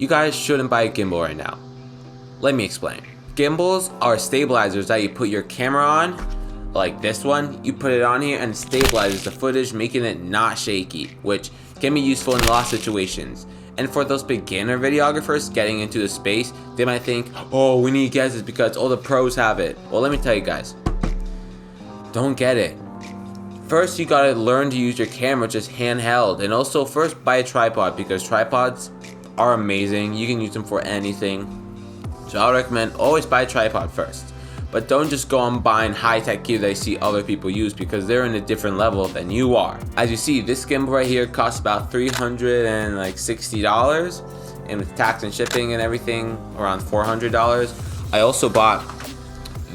You guys shouldn't buy a gimbal right now. Let me explain. Gimbals are stabilizers that you put your camera on, like this one. You put it on here and it stabilizes the footage, making it not shaky, which can be useful in a lot of situations. And for those beginner videographers getting into the space, they might think, oh, we need to get this because all the pros have it. Well, let me tell you guys, don't get it. First, you gotta learn to use your camera just handheld, and also first buy a tripod because tripods are amazing. You can use them for anything. So I would recommend always buy a tripod first. But don't just go on buying high-tech gear that you see other people use because they're in a different level than you are. As you see, this gimbal right here costs about $360, and with tax and shipping and everything, around $400. I also bought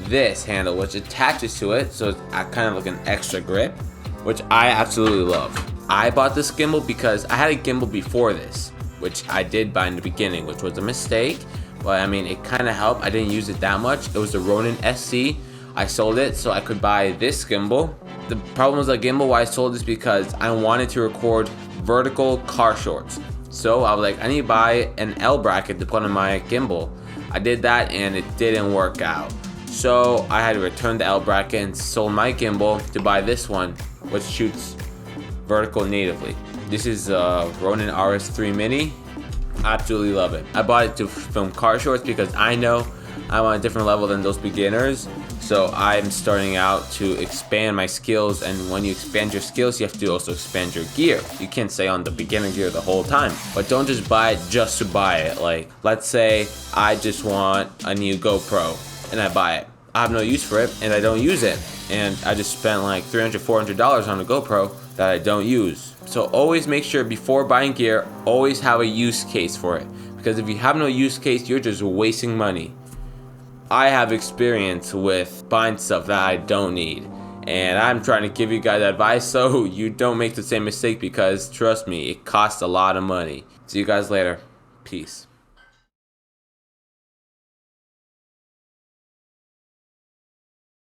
this handle which attaches to it, so it's kind of like an extra grip, which I absolutely love. I bought this gimbal because I had a gimbal before this, which I did buy in the beginning, which was a mistake, but I mean it kind of helped. I didn't use it that much. It was the Ronin SC. I sold it so I could buy this gimbal. The problem with the gimbal why I sold this because I wanted to record vertical car shorts. So I was like, I need to buy an L bracket to put on my gimbal. I did that and it didn't work out. So I had to return the L bracket and sold my gimbal to buy this one, which shoots vertical natively. This is Ronin RS3 Mini. Absolutely love it. I bought it to film car shorts because I know I'm on a different level than those beginners. So I'm starting out to expand my skills, and when you expand your skills, you have to also expand your gear. You can't stay on the beginner gear the whole time. But don't just buy it just to buy it. Like, let's say I just want a new GoPro and I buy it. I have no use for it and I don't use it. And I just spent like $300, $400 on a GoPro that I don't use. So always make sure before buying gear, always have a use case for it. Because if you have no use case, you're just wasting money. I have experience with buying stuff that I don't need. And I'm trying to give you guys advice so you don't make the same mistake because trust me, it costs a lot of money. See you guys later. Peace.